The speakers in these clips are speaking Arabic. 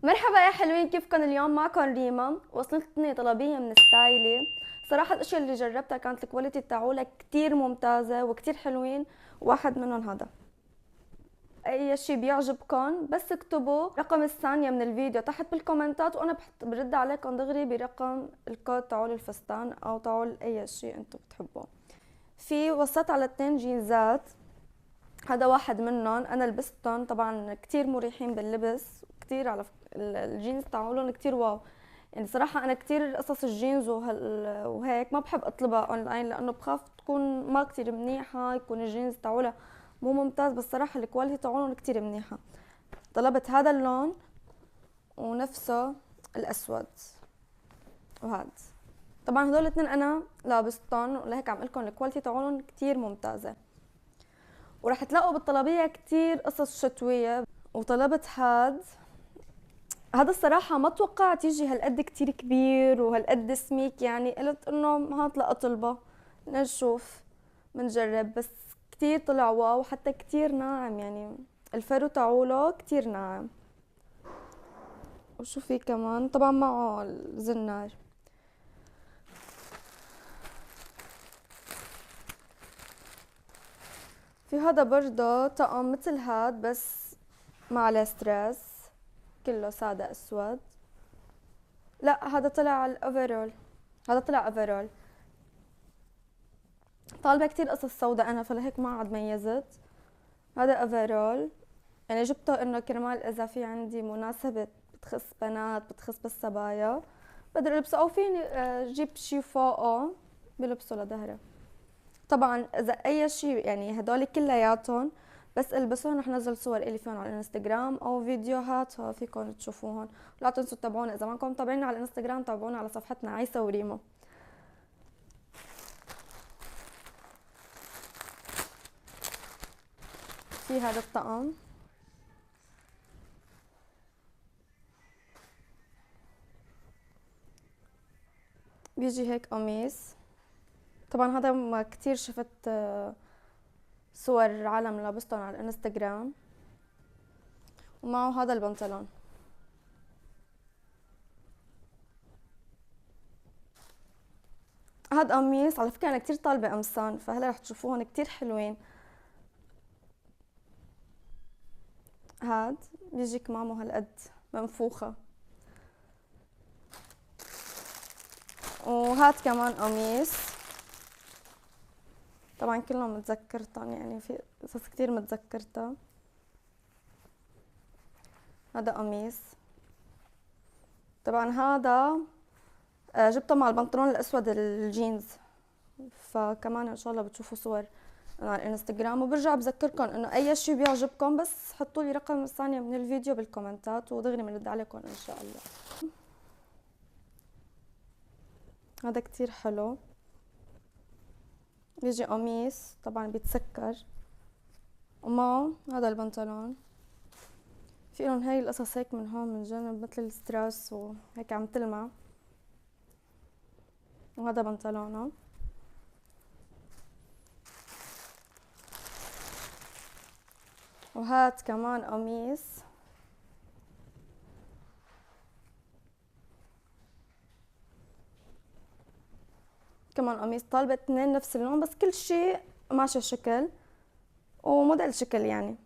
مرحبا يا حلوين، كيفكن؟ اليوم معكم ريما. وصلتني طلبية من ستايلي. صراحة الاشياء اللي جربتها كانت الكواليتي تاعولها كتير ممتازة وكتير حلوين. واحد منهم هذا. اي شي بيعجبكن بس اكتبوا رقم الثانية من الفيديو تحت بالكومنتات، وانا برد عليكم دغري برقم الكود تاعول الفستان او تاعول اي شي انتو بتحبوه. في وصلت على 2 جينزات. هذا واحد منهم انا لبستهم، طبعا كتير مريحين باللبس كتير. على الجينز تاعولن كتير واو. يعني صراحة أنا كتير قصص الجينز وهيك ما بحب أطلبها أونلاين، لأنه بخاف تكون ما كتير منيحة، يكون الجينز تاعولها مو ممتاز. بس صراحة الكواليتي تاعولن كتير منيحة. طلبت هذا اللون ونفسه الأسود وهذا. طبعا هدول الاثنين أنا لابستهم، ولهيك عم لكم الكواليتي تاعولن كتير ممتازة. وراح تلاقوا بالطلبية كتير قصص شتوية. وطلبت هذا الصراحة ما توقعت يجي هالقد كتير كبير وهالقد سميك، يعني قلت انه هات لأطلبه نشوف منجرب. بس كتير طلع واو، حتى كتير ناعم، يعني الفرو تاعوله كتير ناعم. وشو في كمان؟ طبعا معه الزنار. في هذا برضه طقم مثل هاد بس ما عليه ستريس، كله سادة اسود. لا هذا طلع الأوفرول. هذا طلع أوفرول. طالبة كتير قصص سودا أنا، فلهيك ما عاد ميزت. هذا أوفرول. يعني جبته إنه كرمال إذا في عندي مناسبة بتخص بنات، بتخص بالصبايا بقدر ألبسه، أو فيني جيب شي فوقه بلبسه لظهري. طبعا إذا أي شي يعني هدول كلياتهم بس البسهم رح نزل صور إلي فيهم على الانستغرام أو فيديوهات، فيكم تشوفوهم. ولا تنسوا تتابعونا، إذا ما كنتم متابعينا على الانستغرام تابعونا على صفحتنا عيسى وريمو. في هذا الطقم بيجي هيك قميص. طبعا هذا ما كتير شفت صور عالم لابستهم على الانستغرام. ومعه هذا البنطلون. هاد قميص على فكرة أنا كتير طالبة قمصان، فهلا رح تشوفوهم كتير حلوين. هاد بيجي كمامه هالقد منفوخة. وهاد كمان قميص. طبعا كلهم متذكرتهم، يعني في قصص كتير متذكرتها. هذا قميص. طبعا هذا جبته مع البنطلون الأسود الجينز، فكمان إن شاء الله بتشوفوا صور على الانستغرام. وبرجع بذكركم انه اي شيء بيعجبكم بس حطوا لي رقم الثانية من الفيديو بالكومنتات ودغري بنرد عليكم ان شاء الله. هذا كتير حلو. بيجي قميص طبعا بيتسكر، ومعه هذا البنطلون. في لهم هاي القصص هيك من هون من جنب مثل الستراس وهيك عم تلمع. وهذا بنطلونه. وهات كمان قميص. كمان قميص. طالبة اثنين نفس اللون بس كل شيء ماشي شكل وموديل شكل يعني.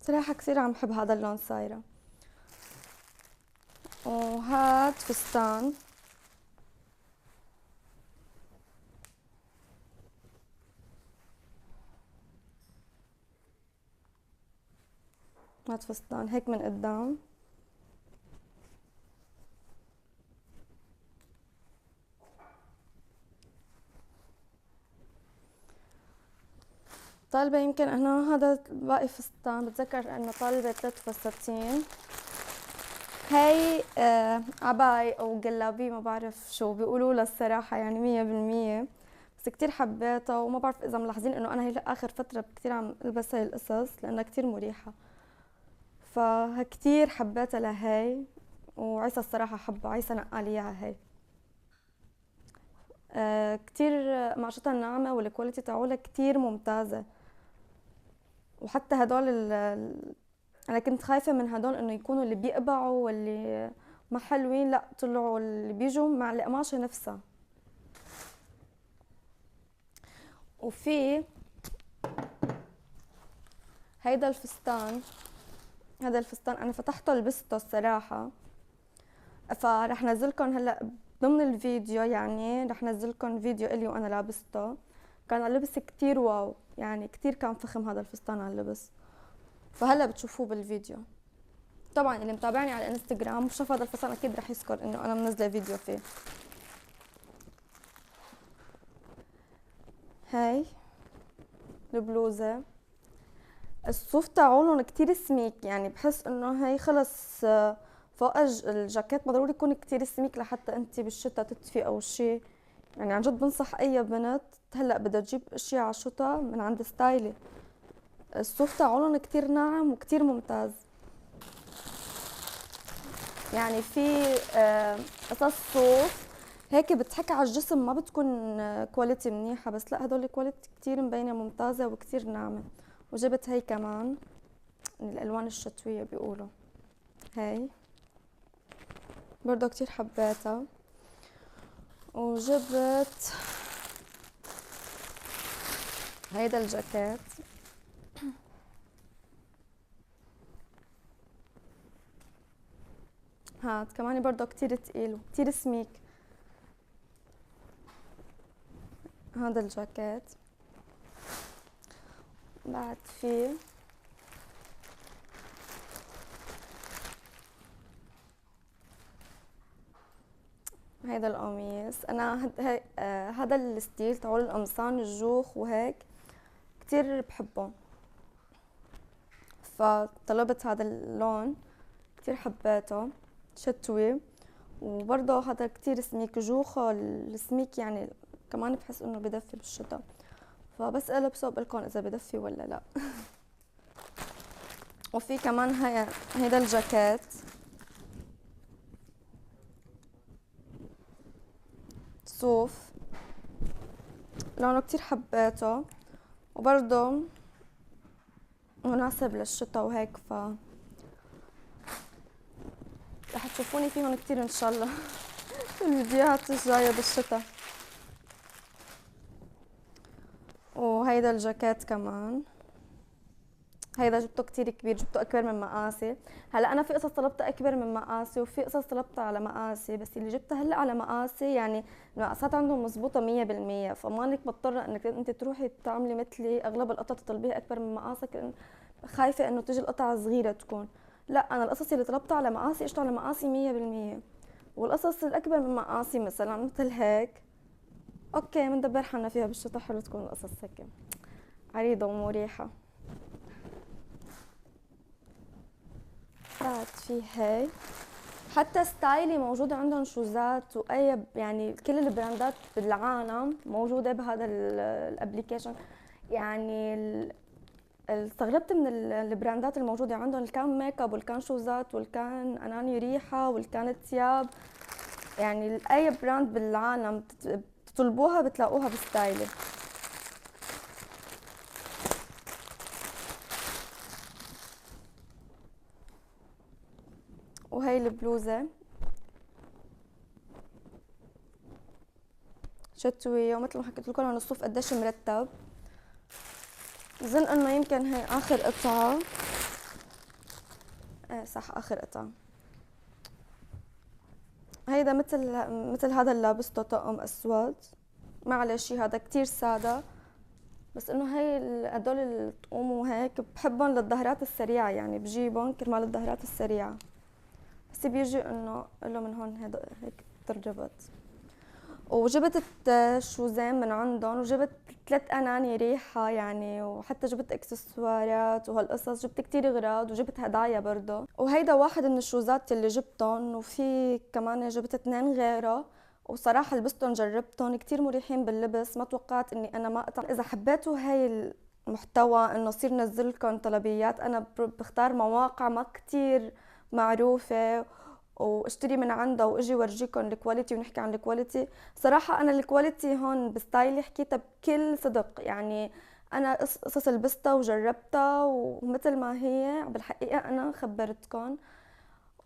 صراحة كثير عم بحب هذا اللون صايرة. وهاد فستان. هاد فستان هيك من قدام. طالبة يمكن انا هذا باقي فستان، بتذكر انه طالبة 3 فساتين. هي عباي او جلابي ما بعرف شو بيقولوا لها الصراحة، يعني 100%. بس كتير حبيتها، وما بعرف اذا ملاحظين انه انا هي اخر فترة كتير عم البس هاي القصص لانها كتير مريحة. فكتير حبيتها لهي. وعيسى الصراحة حبها، عيسى نقالي اياها هي. كتير قماشتها ناعمة والكواليتي تاعولها كتير ممتازة. وحتى هدول انا كنت خايفه من هدول انه يكونوا اللي بيقبعوا واللي ما حلوين، لا طلعوا اللي بيجوا مع القماشه نفسها. وفي هيدا الفستان، هذا الفستان انا فتحته لبسته الصراحه، فرح نزلكم هلا ضمن الفيديو، يعني رح نزلكم فيديو الي وانا لابسته. كان على اللبس كتير واو، يعني كتير كان فخم هذا الفستان على اللبس، فهلا بتشوفوه بالفيديو. طبعا اللي متابعني على الانستغرام وشاف هذا الفستان اكيد رح يذكر انه انا منزله فيديو فيه. هاي البلوزه، الصوف تاعولن كتير سميك، يعني بحس انه هي خلص فوق الجاكيت ما ضروري يكون كتير سميك لحتى انت بالشتا تدفي او شي. يعني عن جد بنصح اي بنت هلا بدها تجيب اشياء على الشتا من عند ستايلي، الصوف تاعولن كتير ناعم وكتير ممتاز. يعني في قصص صوف هيك بتحكي على الجسم ما بتكون كواليتي منيحة، بس لا هدول كواليتي كتير مبينة ممتازة وكتير ناعمة. وجبت هي كمان الالوان الشتوية بيقولوا، هاي برضو كتير حبيتها. وجبت هيدا الجاكيت، هاد كمان برضو كتير تقيل وكتير سميك. هذا الجاكيت بعد فيه هيدا القميص. انا هذا الستيل تاعول القمصان الجوخ وهيك كتير بحبه، فطلبت هذا اللون كتير حبيته شتوي. وبرضه هذا كتير سميك جوخه السميك، يعني كمان بحس انه بدفي بالشتاء، فبس البسه وبقلكن اذا بدفي ولا لا. وفي كمان هيدا الجاكيت صوف لونه كتير حبيته، وبرضه مناسب للشتاء وهيك، رح تشوفوني فيهم كتير ان شاء الله في الفيديوهات الجاية بالشتاء. وهيدا الجاكيت كمان، هيدا جبته كتير كبير، جبته اكبر من مقاسي. هلا انا في قصص طلبتها اكبر من مقاسي وفي قصص طلبتها على مقاسي، بس اللي جبتها هلا على مقاسي يعني المقاسات عندهم مزبوطة 100%، فمانك مضطرة انك انت تروحي تعملي مثلي اغلب القطع تطلبيها اكبر من مقاسك، خايفة انه تجي القطعة صغيرة تكون. لا انا القصص اللي طلبتها على مقاسي اجت على مقاسي 100%. والقصص الاكبر من مقاسي مثلا مثل هيك اوكي بندبر حالنا فيها بالشتا، حلو تكون القصص هيك عريضة ومريحة. بعد في هاي حتى ستايلي موجودة عندهم شوزات وأي يعني كل البراندات بالعالم موجودة بهذا الابليكيشن. يعني استغربت من البراندات الموجودة عندهم، اللي كان ميك اب والكان شوزات والكان اناني ريحة والكان ثياب، يعني اي براند بالعالم تطلبوها بتلاقوها بستايلي. وهي البلوزة شتوية ومثل ما حكيت لكم عن الصوف قديش مرتب. بظن انه يمكن هي اخر قطعة، ايه صح اخر قطعة. هيدا مثل هذا اللي لابسته طقم اسود، معلش هذا كتير سادة، بس انه هي هدول الطقوم وهيك بحبهم للظهرات السريعة، يعني بجيبهم كرمال الظهرات السريعة، بس بيجي انه له من هون هيك ترجبت. وجبت شوزين من عندهم، وجبت 3 اناني ريحة يعني، وحتى جبت اكسسوارات وهالقصص، جبت كتير اغراض وجبت هدايا برضه. وهيدا واحد من الشوزات اللي جبتهم، وفي كمان جبت 2 غيره، وصراحة لبستهم جربتهم كتير مريحين باللبس، ما توقعت اني انا ما اقطع. اذا حبيتوا هاي المحتوى انه صير نزلكم طلبيات، انا بختار مواقع ما كتير معروفة واشتري من عندها واجي ورجيكم الكواليتي ونحكي عن الكواليتي. صراحة انا الكواليتي هون بستايلي حكيتها بكل صدق، يعني انا قصص لبستها وجربتها ومثل ما هي بالحقيقة انا خبرتكم.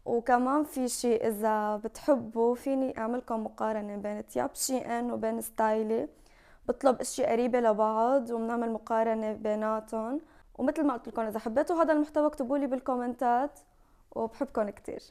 وكمان في شيء اذا بتحبوا فيني اعملكم مقارنة بين تياب شي ان وبين ستايلي، بطلب اشياء قريبة لبعض وبنعمل مقارنة بيناتهم. ومثل ما قلت لكم اذا حبيتوا هذا المحتوى اكتبوا لي بالكومنتات، وبحبكم كتير.